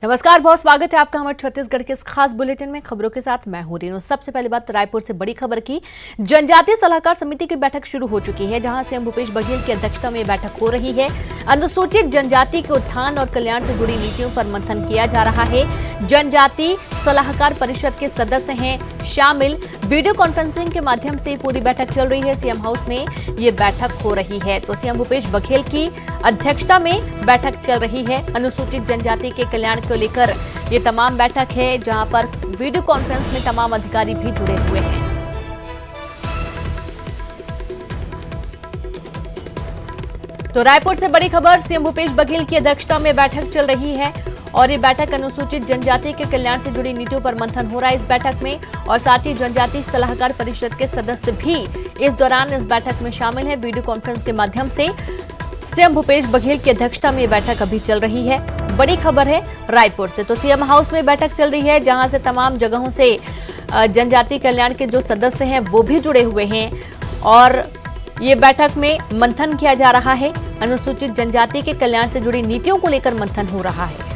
नमस्कार, बहुत स्वागत है आपका हमारे छत्तीसगढ़ के इस खास बुलेटिन में। खबरों के साथ मैं हूं रेनू। सबसे पहले बात रायपुर से बड़ी खबर की। जनजातीय सलाहकार समिति की बैठक शुरू हो चुकी है, जहां सीएम भूपेश बघेल की अध्यक्षता में बैठक हो रही है। अनुसूचित जनजाति के उत्थान और कल्याण से जुड़ी नीतियों पर मंथन किया जा रहा है। जनजाति सलाहकार परिषद के सदस्य हैं शामिल। वीडियो कॉन्फ्रेंसिंग के माध्यम से पूरी बैठक चल रही है। सीएम हाउस में ये बैठक हो रही है, तो सीएम भूपेश बघेल की अध्यक्षता में बैठक चल रही है। अनुसूचित जनजाति के कल्याण को लेकर ये तमाम बैठक है, जहां पर वीडियो कॉन्फ्रेंस में तमाम अधिकारी भी जुड़े हुए हैं। तो रायपुर से बड़ी खबर, सीएम भूपेश बघेल की अध्यक्षता में बैठक चल रही है और ये बैठक अनुसूचित जनजाति के कल्याण से जुड़ी नीतियों पर मंथन हो रहा है इस बैठक में। और साथ ही जनजाति सलाहकार परिषद के सदस्य भी इस दौरान इस बैठक में शामिल हैं। वीडियो कॉन्फ्रेंस के माध्यम से सीएम भूपेश बघेल की अध्यक्षता में बैठक अभी चल रही है। बड़ी खबर है रायपुर से, तो सीएम हाउस में बैठक चल रही है, जहां से तमाम जगहों से जनजाति कल्याण के जो सदस्य हैं वो भी जुड़े हुए हैं और ये बैठक में मंथन किया जा रहा है। अनुसूचित जनजाति के कल्याण से जुड़ी नीतियों को लेकर मंथन हो रहा है।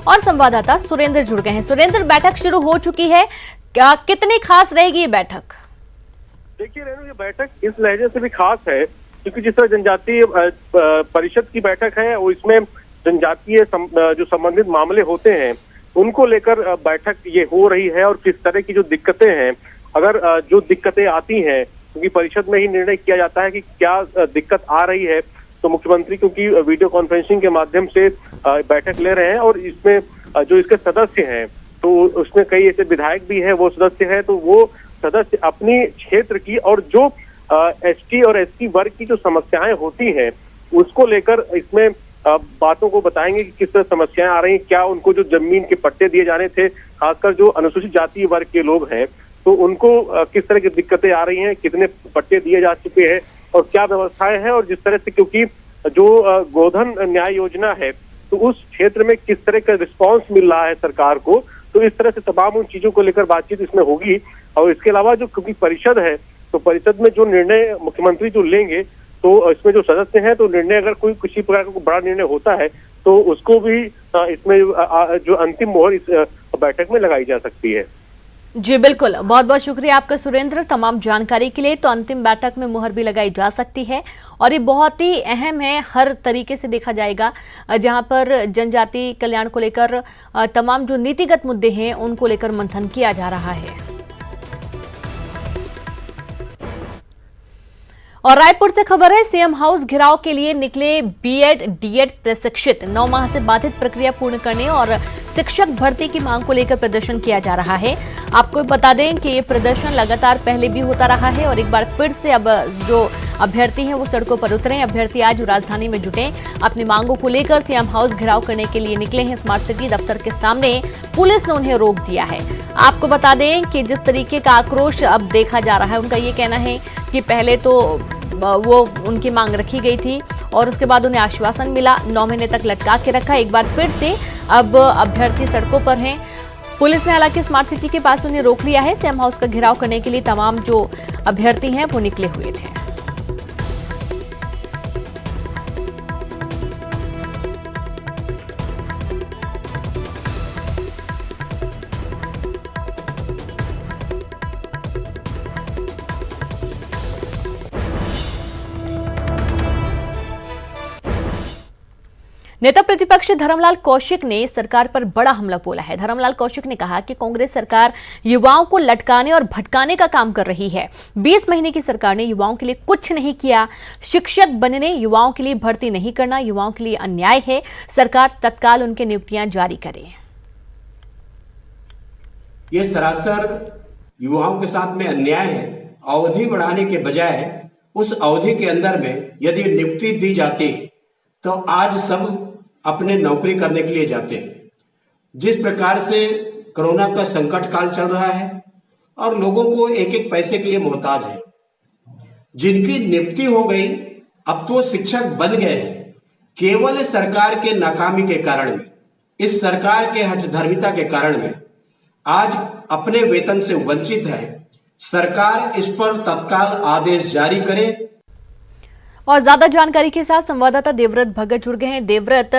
और संवाददाता सुरेंद्र जुड़ गए हैं। सुरेंद्र, बैठक शुरू हो चुकी है, क्या कितनी खास रहेगी ये बैठक? देखिए रेणु, ये बैठक इस लहजे से भी खास है क्योंकि जिस तरह जनजातीय परिषद की बैठक है वो इसमें जनजातीय जो संबंधित मामले होते हैं उनको लेकर बैठक ये हो रही है। और किस तरह की जो दिक्कतें हैं, अगर जो दिक्कतें आती हैं, क्योंकि परिषद में ही निर्णय किया जाता है कि क्या दिक्कत आ रही है, तो मुख्यमंत्री क्योंकि वीडियो कॉन्फ्रेंसिंग के माध्यम से बैठक ले रहे हैं और इसमें जो इसके सदस्य हैं तो उसमें कई ऐसे विधायक भी हैं, वो सदस्य हैं, तो वो सदस्य अपनी क्षेत्र की और जो एसटी और एससी वर्ग की जो समस्याएं होती हैं उसको लेकर इसमें बातों को बताएंगे कि किस तरह समस्याएं आ रही हैं, क्या उनको जो जमीन के पट्टे दिए जाने थे, खासकर जो अनुसूचित जाति वर्ग के लोग हैं तो उनको किस तरह की दिक्कतें आ रही हैं, कितने पट्टे दिए जा चुके हैं और क्या व्यवस्थाएं हैं, और जिस तरह से क्योंकि जो गोधन न्याय योजना है तो उस क्षेत्र में किस तरह का रिस्पांस मिल रहा है सरकार को, तो इस तरह से तमाम उन चीजों को लेकर बातचीत इसमें होगी। और इसके अलावा जो क्योंकि परिषद है तो परिषद में जो निर्णय मुख्यमंत्री जो लेंगे तो इसमें जो सदस्य हैं तो निर्णय अगर कोई किसी प्रकार का बड़ा निर्णय होता है तो उसको भी इसमें जो अंतिम मोहर इस बैठक में लगाई जा सकती है। जी बिल्कुल, बहुत बहुत शुक्रिया आपका सुरेंद्र तमाम जानकारी के लिए। तो अंतिम बैठक में मुहर भी लगाई जा सकती है और ये बहुत ही अहम है, हर तरीके से देखा जाएगा, जहां पर जनजाति कल्याण को लेकर तमाम जो नीतिगत मुद्दे हैं उनको लेकर मंथन किया जा रहा है। और रायपुर से खबर है, सीएम हाउस घेराव के लिए निकले बीएड डीएड प्रशिक्षित। 9 माह से बाधित प्रक्रिया पूर्ण करने और शिक्षक भर्ती की मांग को लेकर प्रदर्शन किया जा रहा है। आपको बता दें कि ये प्रदर्शन लगातार पहले भी होता रहा है और एक बार फिर से अब जो अभ्यर्थी हैं वो सड़कों पर उतरे। अभ्यर्थी आज राजधानी में जुटे, अपनी मांगों को लेकर सीएम हाउस घेराव करने के लिए निकले हैं। स्मार्ट सिटी दफ्तर के सामने पुलिस ने उन्हें रोक दिया है। आपको बता दें कि जिस तरीके का आक्रोश अब देखा जा रहा है, उनका ये कहना है कि पहले तो वो उनकी मांग रखी गई थी और उसके बाद उन्हें आश्वासन मिला, 9 महीने तक लटका के रखा। एक बार फिर से अब अभ्यर्थी सड़कों पर हैं। पुलिस ने हालांकि स्मार्ट सिटी के पास उन्हें रोक लिया है। सीएम हाउस का घेराव करने के लिए तमाम जो अभ्यर्थी हैं वो निकले हुए थे। नेता प्रतिपक्ष धर्मलाल कौशिक ने सरकार पर बड़ा हमला बोला है। धर्मलाल कौशिक ने कहा कि कांग्रेस सरकार युवाओं को लटकाने और भटकाने का काम कर रही है। 20 महीने की सरकार ने युवाओं के लिए कुछ नहीं किया। शिक्षक बनने युवाओं के लिए भर्ती नहीं करना युवाओं के लिए अन्याय है। सरकार तत्काल उनकी नियुक्तियां जारी करे। ये सरासर युवाओं के साथ में अन्याय है। अवधि बढ़ाने के बजाय उस अवधि के अंदर में यदि नियुक्ति दी जाती तो आज सब अपने नौकरी करने के लिए जाते हैं। जिस प्रकार से कोरोना का संकट काल चल रहा है और लोगों को एक एक पैसे के लिए मोहताज है, जिनकी नियुक्ति हो गई अब तो शिक्षक बन गए हैं, केवल सरकार के नाकामी के कारण में, इस सरकार के हठधर्मिता के कारण में आज अपने वेतन से वंचित है। सरकार इस पर तत्काल आदेश जारी करे। और ज्यादा जानकारी के साथ संवाददाता देवव्रत भगत जुड़ गए हैं। देवव्रत,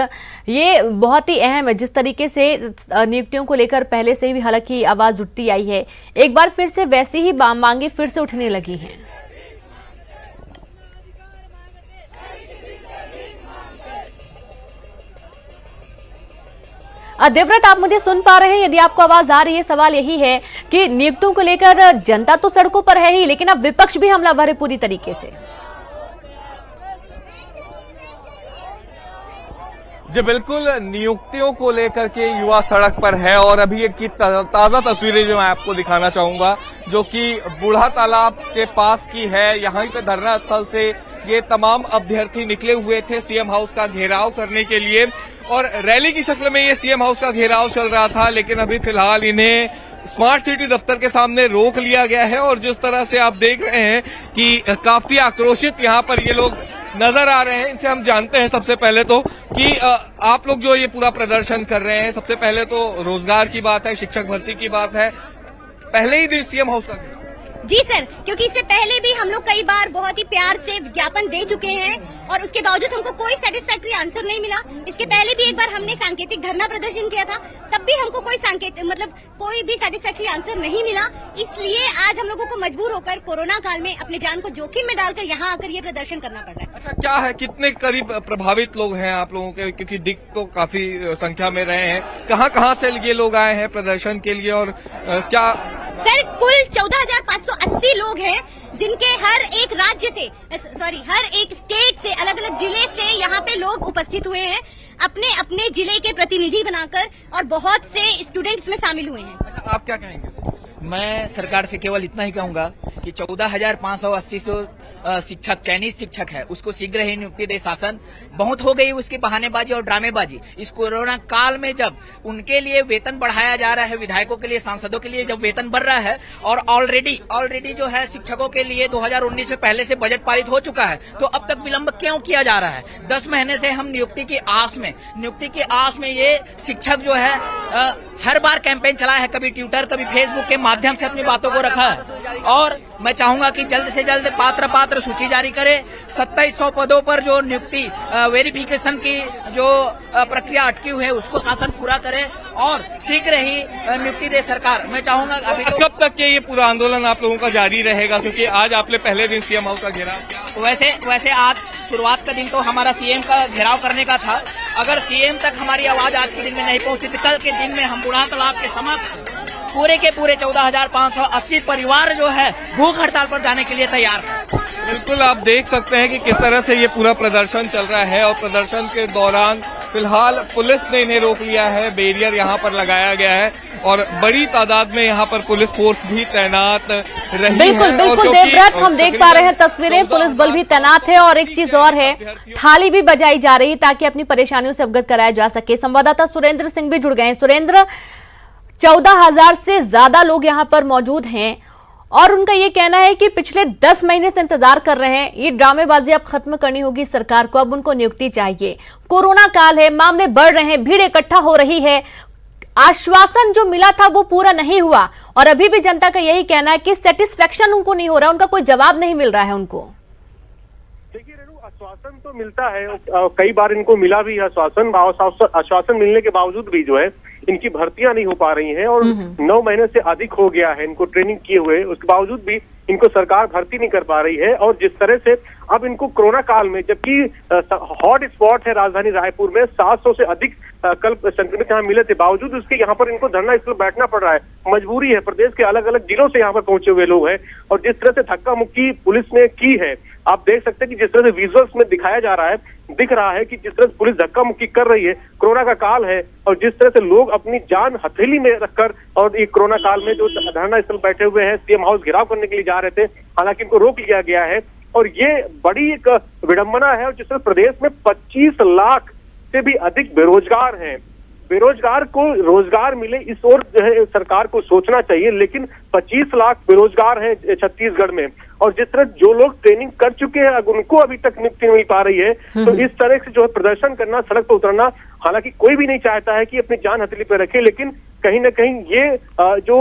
ये बहुत ही अहम है जिस तरीके से नियुक्तियों को लेकर पहले से भी हालांकि आवाज उठती आई है, एक बार फिर से वैसी ही मांगे फिर से उठने लगी हैं। देवव्रत, आप मुझे सुन पा रहे हैं? यदि आपको आवाज आ रही है, सवाल यही है कि नियुक्तियों को लेकर जनता तो सड़कों पर है ही, लेकिन अब विपक्ष भी हमलावर है पूरी तरीके से। जी बिल्कुल, नियुक्तियों को लेकर के युवा सड़क पर है और अभी एक ताजा तस्वीरें जो मैं आपको दिखाना चाहूंगा, जो कि बूढ़ा तालाब के पास की है। यहाँ पे धरना स्थल से ये तमाम अभ्यर्थी निकले हुए थे सीएम हाउस का घेराव करने के लिए और रैली की शक्ल में ये सीएम हाउस का घेराव चल रहा था, लेकिन अभी फिलहाल इन्हें स्मार्ट सिटी दफ्तर के सामने रोक लिया गया है। और जिस तरह से आप देख रहे हैं कि काफी आक्रोशित यहाँ पर ये लोग नजर आ रहे हैं, इनसे हम जानते हैं सबसे पहले तो कि आप लोग जो ये पूरा प्रदर्शन कर रहे हैं, सबसे पहले तो रोजगार की बात है, शिक्षक भर्ती की बात है, पहले ही दिन सीएम हाउस का। जी सर, क्योंकि इससे पहले भी हम लोग कई बार बहुत ही प्यार से विज्ञापन दे चुके हैं और उसके बावजूद हमको कोई सेटिस्फैक्टरी आंसर नहीं मिला। इसके पहले भी एक बार हमने सांकेतिक धरना प्रदर्शन किया था, तब भी हमको कोई कोई भी सेटिस्फैक्टरी आंसर नहीं मिला। इसलिए आज हम लोगों को मजबूर होकर कोरोना काल में अपने जान को जोखिम में डालकर यहाँ आकर ये प्रदर्शन करना पड़ रहा है। अच्छा, क्या है, कितने करीब प्रभावित लोग हैं आप लोगों के, क्योंकि दिख तो काफी संख्या में रहे हैं, कहाँ से ये लोग आए हैं प्रदर्शन के लिए और क्या? सर, कुल 14,580 लोग हैं, जिनके हर एक राज्य से हर एक स्टेट से, अलग अलग जिले से यहाँ पे लोग उपस्थित हुए हैं, अपने अपने जिले के प्रतिनिधि बनाकर, और बहुत से स्टूडेंट्स में शामिल हुए हैं। आप क्या कहेंगे? मैं सरकार से केवल इतना ही कहूंगा कि 14,580 शिक्षक, चयनित शिक्षक है, उसको शीघ्र ही नियुक्ति दे शासन। बहुत हो गई उसकी बहानेबाजी और ड्रामेबाजी। इस कोरोना काल में जब उनके लिए वेतन बढ़ाया जा रहा है, विधायकों के लिए, सांसदों के लिए जब वेतन बढ़ रहा है, और ऑलरेडी जो है शिक्षकों के लिए 2019 में पहले से बजट पारित हो चुका है, तो अब तक विलंब क्यों किया जा रहा है? 10 महीने से हम नियुक्ति की आस में ये शिक्षक जो है हर बार कैंपेन चलाया है, कभी ट्विटर कभी फेसबुक के माध्यम से अपनी बातों को रखा है। और मैं चाहूंगा कि जल्द से जल्द पात्र सूची जारी करे। 2700 पदों पर जो नियुक्ति वेरिफिकेशन की जो प्रक्रिया अटकी हुई है उसको शासन पूरा करे और शीघ्र ही नियुक्ति दे सरकार। मैं चाहूंगा अभी तो कब तक ये पूरा आंदोलन आप लोगों का जारी रहेगा, क्योंकि आज आपने पहले दिन सीएम हाउस का घेराव? वैसे आज शुरुआत का दिन तो हमारा सीएम का घेराव करने का था। अगर सीएम तक हमारी आवाज आज के दिन में नहीं पहुंची तो कल के दिन में हम बूढ़ा तालाब के समक्ष पूरे के पूरे 14,580 परिवार जो है भूख हड़ताल पर जाने के लिए तैयार है। बिल्कुल, आप देख सकते हैं कि किस तरह से ये पूरा प्रदर्शन चल रहा है और प्रदर्शन के दौरान फिलहाल पुलिस ने इन्हें रोक लिया है, बैरियर यहाँ पर लगाया गया है और बड़ी तादाद में यहाँ पर पुलिस फोर्स भी तैनात रही बिल्कुल देवव्रत, हम देख पा रहे हैं तस्वीरें, पुलिस बल भी तैनात है। और एक चीज और है, थाली भी बजाई जा रही ताकि अपनी परेशानियों से अवगत कराया जा सके। संवाददाता सुरेंद्र सिंह भी जुड़ गए हैं। सुरेंद्र, 14,000 से ज्यादा लोग यहाँ पर मौजूद हैं और उनका ये कहना है कि पिछले 10 महीने से इंतजार कर रहे हैं, ये ड्रामेबाजी अब खत्म करनी होगी सरकार को, अब उनको नियुक्ति चाहिए। कोरोना काल है, मामले बढ़ रहे हैं, भीड़ इकट्ठा हो रही है, आश्वासन जो मिला था वो पूरा नहीं हुआ और अभी भी जनता का यही कहना है कि सेटिस्फेक्शन उनको नहीं हो रहा, उनका कोई जवाब नहीं मिल रहा है उनको। देखिए रेणु, आश्वासन तो मिलता है, कई बार इनको मिला भी आश्वासन मिलने के बावजूद भी जो है इनकी भर्तियां नहीं हो पा रही हैं और 9 महीने से अधिक हो गया है इनको ट्रेनिंग किए हुए, उसके बावजूद भी इनको सरकार भर्ती नहीं कर पा रही है। और जिस तरह से अब इनको कोरोना काल में, जबकि हॉट स्पॉट है राजधानी रायपुर में, 700 से अधिक कल संक्रमित यहाँ मिले थे, बावजूद उसके यहाँ पर इनको धरना स्थल बैठना पड़ रहा है, मजबूरी है। प्रदेश के अलग अलग जिलों से यहाँ पर पहुंचे हुए लोग हैं और जिस तरह से धक्का मुक्की पुलिस ने की है, आप देख सकते हैं कि जिस तरह से विजुअल्स में दिखाया जा रहा है, दिख रहा है कि जिस तरह से पुलिस धक्का मुक्की कर रही है, कोरोना का काल है और जिस तरह से लोग अपनी जान हथेली में रखकर और ये कोरोना काल में जो धरना स्थल बैठे हुए हैं, सीएम हाउस घेराव करने के लिए जा रहे थे, हालांकि इनको रोक लिया गया है। और ये बड़ी एक विडंबना है और जिस तरह प्रदेश में 25 लाख से भी अधिक बेरोजगार हैं, बेरोजगार को रोजगार मिले इस ओर जो है सरकार को सोचना चाहिए, लेकिन 25 लाख बेरोजगार हैं छत्तीसगढ़ में और जिस तरह जो लोग ट्रेनिंग कर चुके हैं अगर उनको अभी तक नियुक्ति नहीं मिल पा रही है, तो इस तरह से जो है प्रदर्शन करना, सड़क पर उतरना, हालांकि कोई भी नहीं चाहता है कि अपनी जान हथेली पर रखे, लेकिन कहीं ना कहीं ये जो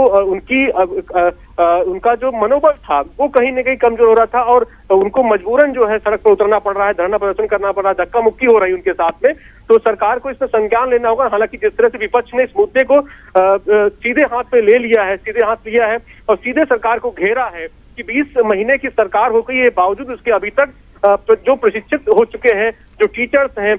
उनका जो मनोबल था वो कहीं ना कहीं कमजोर हो रहा था और उनको मजबूरन जो है सड़क पर उतरना पड़ रहा है, धरना प्रदर्शन करना पड़ रहा है, धक्का मुक्की हो रही है उनके साथ में। तो सरकार को इसमें संज्ञान लेना होगा। हालांकि जिस तरह से विपक्ष ने इस मुद्दे को सीधे हाथ पे ले लिया है, सीधे हाथ लिया है और सीधे सरकार को घेरा है कि 20 महीने की सरकार हो गई है, बावजूद उसके अभी तक जो प्रशिक्षित हो चुके हैं, जो टीचर्स हैं,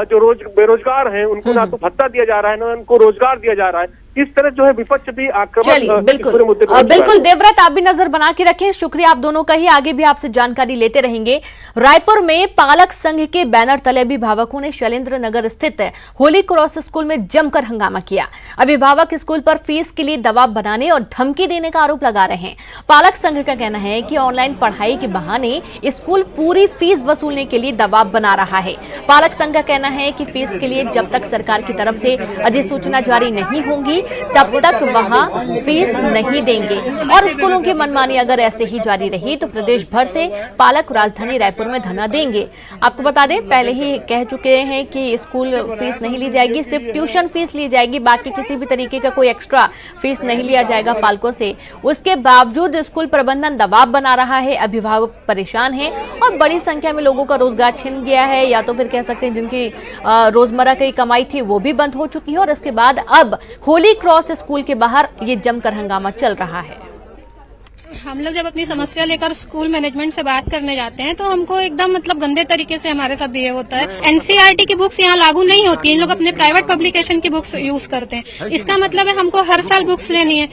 जो बेरोजगार हैं, उनको ना तो भत्ता दिया जा रहा है, ना उनको रोजगार दिया जा रहा है। इस तरह जो है विपक्ष भी आक्रमण बिल्कुल देवव्रत, आप भी नजर बना के रखें। शुक्रिया आप दोनों का ही, आगे भी आपसे जानकारी लेते रहेंगे। रायपुर में पालक संघ के बैनर तले अभिभावकों ने शैलेंद्र नगर स्थित होली क्रॉस स्कूल में जमकर हंगामा किया। अभिभावक स्कूल पर फीस के लिए दबाव बनाने और धमकी देने का आरोप लगा रहे हैं। पालक संघ का कहना है कि ऑनलाइन पढ़ाई के बहाने स्कूल पूरी फीस वसूलने के लिए दबाव बना रहा है। पालक संघ का कहना है कि फीस के लिए जब तक सरकार की तरफ से अधिसूचना जारी नहीं होगी तब तक वहां फीस नहीं देंगे और स्कूलों की मनमानी अगर ऐसे ही जारी रही तो प्रदेश भर से पालक राजधानी रायपुर में धरना देंगे। आपको बता दें, पहले ही कह चुके हैं कि स्कूल फीस नहीं ली जाएगी, सिर्फ ट्यूशन फीस ली जाएगी, बाकी किसी भी तरीके का कोई एक्स्ट्रा फीस नहीं लिया जाएगा पालकों से। उसके बावजूद स्कूल प्रबंधन दबाव बना रहा है, अभिभावक परेशान हैं और बड़ी संख्या में लोगों का रोजगार छिन गया है, या तो फिर कह सकते हैं जिनकी रोजमर्रा की कमाई थी वो भी बंद हो चुकी है। और इसके बाद अब होली क्रॉस स्कूल के बाहर ये जमकर हंगामा चल रहा है। हम लोग जब अपनी समस्या लेकर स्कूल मैनेजमेंट से बात करने जाते हैं तो हमको एकदम गंदे तरीके से हमारे साथ बिहेव होता है। एनसीईआरटी की बुक्स यहाँ लागू नहीं होती, इन लोग अपने प्राइवेट पब्लिकेशन की बुक्स यूज करते हैं। इसका मतलब है हमको हर साल बुक्स लेनी है।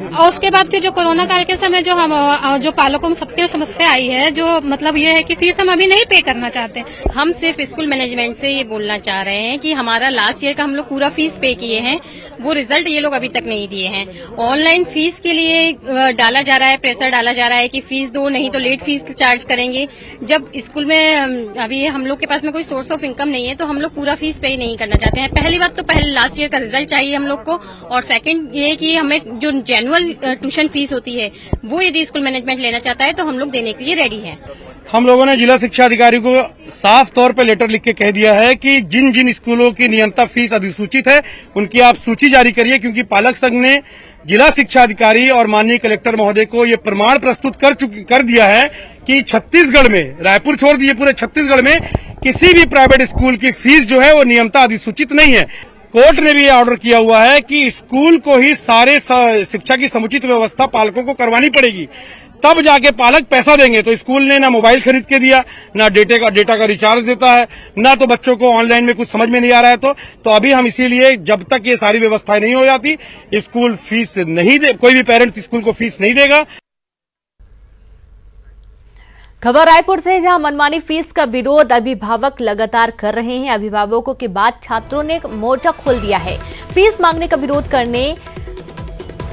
और उसके बाद फिर जो कोरोना काल के समय जो पालकों में सबके समस्या आई है, जो मतलब ये है कि फीस हम अभी नहीं पे करना चाहते। हम सिर्फ स्कूल मैनेजमेंट से ये बोलना चाह रहे हैं कि हमारा लास्ट ईयर का हम लोग पूरा फीस पे किए हैं, वो रिजल्ट ये लोग अभी तक नहीं दिए हैं। ऑनलाइन फीस के लिए डाला जा रहा है, प्रेशर डाला जा रहा है कि फीस दो, नहीं तो लेट फीस चार्ज करेंगे। जब स्कूल में अभी हम लोग के पास में कोई सोर्स ऑफ इनकम नहीं है तो हम लोग पूरा फीस पे नहीं करना चाहते हैं। पहली बात तो पहले लास्ट ईयर का रिजल्ट चाहिए हम लोग को, और सेकंड ये कि हमें जो जेन्युइन ट्यूशन फीस होती है वो यदि स्कूल मैनेजमेंट लेना चाहता है तो हम लोग देने के लिए रेडी हैं। हम लोगों ने जिला शिक्षा अधिकारी को साफ तौर पर लेटर लिख के कह दिया है कि जिन जिन स्कूलों की नियंत्रण फीस अधिसूचित है उनकी आप सूची जारी करिए, क्योंकि पालक संघ ने जिला शिक्षा अधिकारी और माननीय कलेक्टर महोदय को ये प्रमाण प्रस्तुत कर दिया है कि छत्तीसगढ़ में, रायपुर छोड़ दिए पूरे छत्तीसगढ़ में किसी भी प्राइवेट स्कूल की फीस जो है वो नियंत्रण अधिसूचित नहीं है। कोर्ट ने भी ऑर्डर किया हुआ है कि स्कूल को ही सारे शिक्षा की समुचित व्यवस्था पालकों को करवानी पड़ेगी, तब जाके पालक पैसा देंगे। तो स्कूल ने ना मोबाइल खरीद के दिया, ना डेटा का रिचार्ज देता है, ना तो बच्चों को ऑनलाइन में कुछ समझ में नहीं आ रहा है। तो अभी हम इसीलिए जब तक ये सारी व्यवस्थाएं नहीं हो जाती स्कूल फीस नहीं दे, कोई भी पेरेंट्स स्कूल को फीस नहीं देगा। खबर रायपुर से, जहां मनमानी फीस का विरोध अभिभावक लगातार कर रहे हैं। अभिभावकों के बाद छात्रों ने मोर्चा खोल दिया है। फीस मांगने का विरोध करने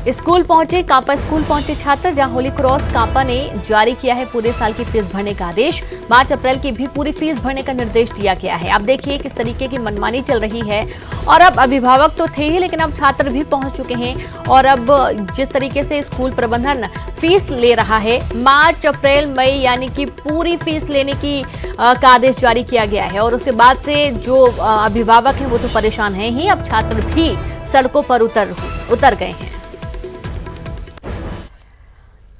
स्कूल पहुंचे, कांपा स्कूल पहुंचे छात्र, जहां होली क्रॉस कांपा ने जारी किया है पूरे साल की फीस भरने का आदेश। 5 अप्रैल की भी पूरी फीस भरने का निर्देश दिया गया है। अब देखिए किस तरीके की मनमानी चल रही है, और अब अभिभावक तो थे ही लेकिन अब छात्र भी पहुंच चुके हैं। और अब जिस तरीके से स्कूल प्रबंधन फीस ले रहा है, मार्च, अप्रैल, मई यानी कि पूरी फीस लेने की का आदेश जारी किया गया है। और उसके बाद से जो अभिभावक हैं वो तो परेशान हैं ही, अब छात्र भी सड़कों पर उतर गए हैं।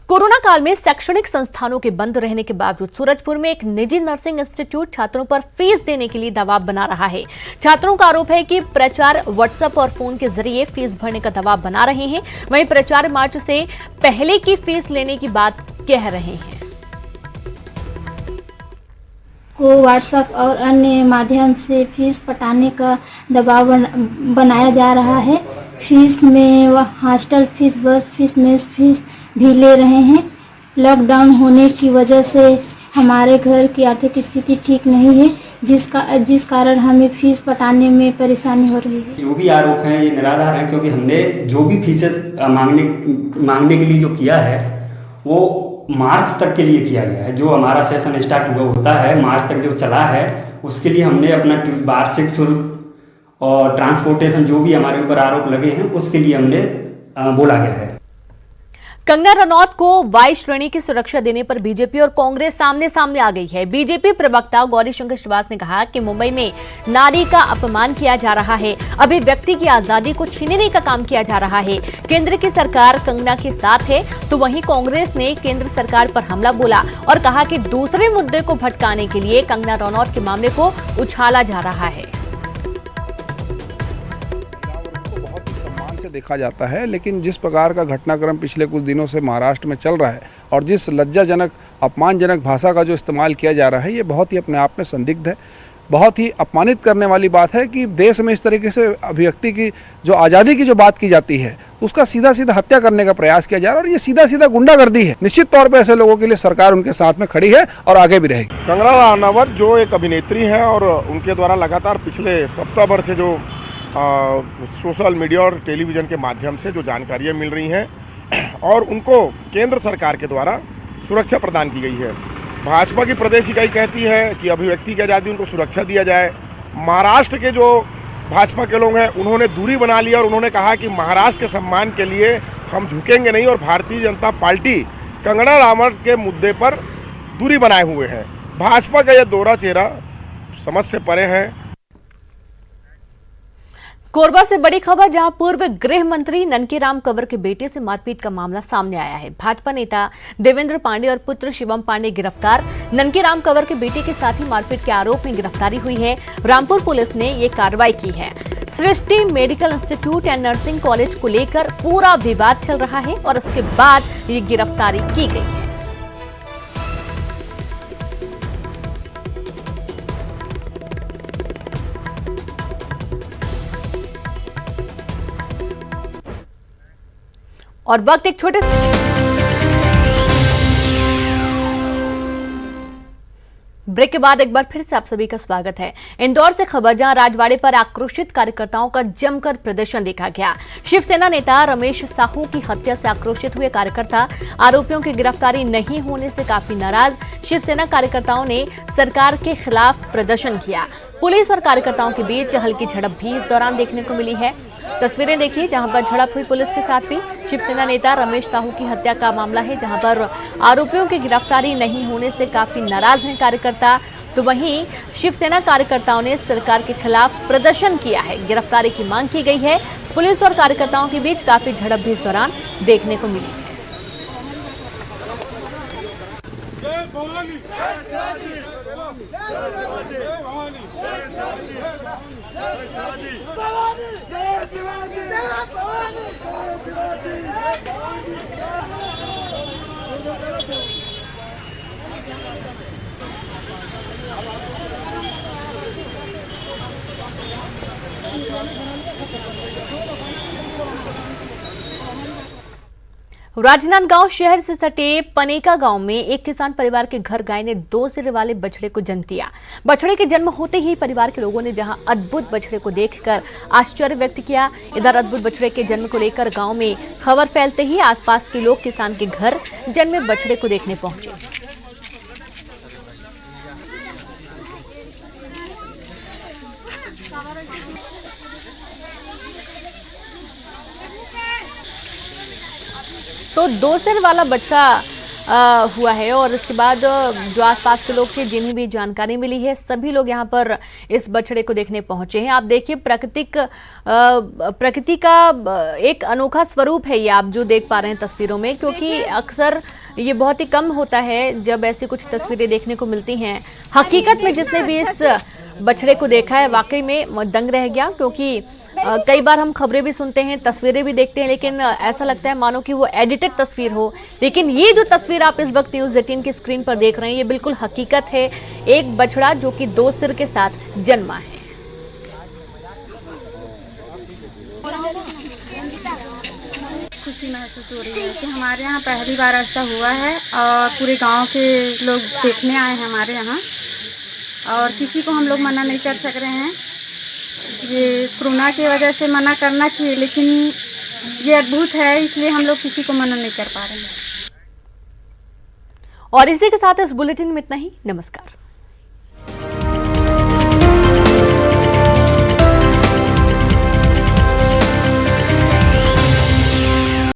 कोरोना काल में शैक्षणिक संस्थानों के बंद रहने के बावजूद सूरजपुर में एक निजी नर्सिंग इंस्टीट्यूट छात्रों पर फीस देने के लिए दबाव बना रहा है। छात्रों का आरोप है कि प्राचार्य व्हाट्सएप और फोन के जरिए फीस भरने का दबाव बना रहे हैं। वहीं प्राचार्य मार्च से पहले की फीस लेने की बात कह रहे हैं। को व्हाट्सएप और अन्य माध्यम से फीस पटाने का दबाव बनाया जा रहा है। फीस में वह हॉस्टल फीस, बस फीस, मेस फीस भी ले रहे हैं। लॉकडाउन होने की वजह से हमारे घर की आर्थिक स्थिति ठीक नहीं है, जिस कारण हमें फीस पटाने में परेशानी हो रही है। जो भी आरोप हैं ये निराधार है, क्योंकि हमने जो भी फीसेस मांगने के लिए जो किया है वो मार्च तक के लिए किया गया है। जो हमारा सेशन स्टार्ट होता है मार्च तक जो चला है उसके लिए हमने अपना वार्षिक शुल्क और ट्रांसपोर्टेशन जो भी हमारे ऊपर आरोप लगे हैं उसके लिए हमने बोला गया है। कंगना रनौत को वाई श्रेणी की सुरक्षा देने पर बीजेपी और कांग्रेस सामने सामने आ गई है। बीजेपी प्रवक्ता गौरीशंकर श्रीवास ने कहा कि मुंबई में नारी का अपमान किया जा रहा है, अभिव्यक्ति की आजादी को छीनने का काम किया जा रहा है। केंद्र की सरकार कंगना के साथ है, तो वहीं कांग्रेस ने केंद्र सरकार पर हमला बोला और कहा कि दूसरे मुद्दे को भटकाने के लिए कंगना रनौत के मामले को उछाला जा रहा है। देखा जाता है, लेकिन जिस प्रकार का घटनाक्रम पिछले कुछ दिनों से महाराष्ट्र में चल रहा है और जिस लज्जाजनक अपमानजनक भाषा का जो इस्तेमाल किया जा रहा है, ये बहुत ही अपने आप में संदिग्ध है। बहुत ही अपमानित करने वाली बात है कि देश में इस तरीके से अभिव्यक्ति की जो आज़ादी की जो बात की जाती है उसका सीधा सीधा हत्या करने का प्रयास किया जा रहा है और ये सीधा सीधा गुंडागर्दी है। निश्चित तौर पर ऐसे लोगों के लिए सरकार उनके साथ में खड़ी है और आगे भी रहेगी। कंगना रनौत जो एक अभिनेत्री है और उनके द्वारा लगातार पिछले सप्ताह भर से जो सोशल मीडिया और टेलीविज़न के माध्यम से जो जानकारियाँ मिल रही हैं और उनको केंद्र सरकार के द्वारा सुरक्षा प्रदान की गई है। भाजपा की प्रदेश इकाई कहती है कि अभिव्यक्ति की आज़ादी उनको सुरक्षा दिया जाए। महाराष्ट्र के जो भाजपा के लोग हैं उन्होंने दूरी बना ली और उन्होंने कहा कि महाराष्ट्र के सम्मान के लिए हम झुकेंगे नहीं और भारतीय जनता पार्टी कंगना रनौत के मुद्दे पर दूरी बनाए हुए है। भाजपा का यह दोहरा चेहरा समझ से परे है। कोरबा से बड़ी खबर, जहां पूर्व गृह मंत्री ननकीराम कंवर के बेटे से मारपीट का मामला सामने आया है। भाजपा नेता देवेंद्र पांडे और पुत्र शिवम पांडे गिरफ्तार। ननकीराम कंवर के बेटे के साथ ही मारपीट के आरोप में गिरफ्तारी हुई है। रामपुर पुलिस ने ये कार्रवाई की है। Srishti medical institute and nursing college को लेकर पूरा विवाद चल रहा है और उसके बाद ये गिरफ्तारी की गई है। और वक्त एक छोटे ब्रेक के बाद एक बार फिर से आप सभी का स्वागत है। इंदौर से खबर, जहां राजवाड़े पर आक्रोशित कार्यकर्ताओं का जमकर प्रदर्शन देखा गया। शिवसेना नेता रमेश साहू की हत्या से आक्रोशित हुए कार्यकर्ता आरोपियों की गिरफ्तारी नहीं होने से काफी नाराज। शिवसेना कार्यकर्ताओं ने सरकार के खिलाफ प्रदर्शन किया। पुलिस और कार्यकर्ताओं के बीच हल्की झड़प भी इस दौरान देखने को मिली है। तस्वीरें देखिए, जहां पर झड़प हुई पुलिस के साथ भी। शिवसेना नेता रमेश साहू की हत्या का मामला है, जहां पर आरोपियों की गिरफ्तारी नहीं होने से काफी नाराज हैं कार्यकर्ता। तो वहीं शिवसेना कार्यकर्ताओं ने सरकार के खिलाफ प्रदर्शन किया है, गिरफ्तारी की मांग की गई है। पुलिस और कार्यकर्ताओं के बीच काफी झड़प भी इस दौरान देखने को मिली है। राजनांदगांव शहर से सटे पनेका गांव में एक किसान परिवार के घर गाय ने 2 सिर वाले बछड़े को जन्म दिया। बछड़े के जन्म होते ही परिवार के लोगों ने जहां अद्भुत बछड़े को देखकर आश्चर्य व्यक्त किया, इधर अद्भुत बछड़े के जन्म को लेकर गांव में खबर फैलते ही आसपास के लोग किसान के घर जन्मे बछड़े को देखने पहुंचे। तो 2 सिर वाला बछड़ा हुआ है और इसके बाद जो आसपास के लोग थे, जिन्हें भी जानकारी मिली है, सभी लोग यहां पर इस बछड़े को देखने पहुंचे हैं। आप देखिए, प्रकृति का एक अनोखा स्वरूप है ये, आप जो देख पा रहे हैं तस्वीरों में, क्योंकि अक्सर ये बहुत ही कम होता है जब ऐसी कुछ तस्वीरें देखने को मिलती हैं। हकीकत में जिसने भी इस बछड़े को देखा है वाकई में दंग रह गया, क्योंकि कई बार हम खबरें भी सुनते हैं, तस्वीरें भी देखते हैं, लेकिन ऐसा लगता है मानो कि वो एडिटेड तस्वीर हो। लेकिन ये जो तस्वीर आप इस वक्त न्यूज़ 18 की स्क्रीन पर देख रहे हैं, ये बिल्कुल हकीकत है। एक बछड़ा जो कि 2 सिर के साथ जन्मा है। खुशी महसूस हो रही है कि हमारे यहाँ पहली बार ऐसा हुआ है और पूरे गांव के लोग देखने आए हैं हमारे यहाँ, और किसी को हम लोग मना नहीं कर सक रहे हैं। ये कोरोना की वजह से मना करना चाहिए, लेकिन ये अद्भुत है, इसलिए हम लोग किसी को मना नहीं कर पा रहे हैं। और इसी के साथ इस बुलेटिन में इतना ही। नमस्कार।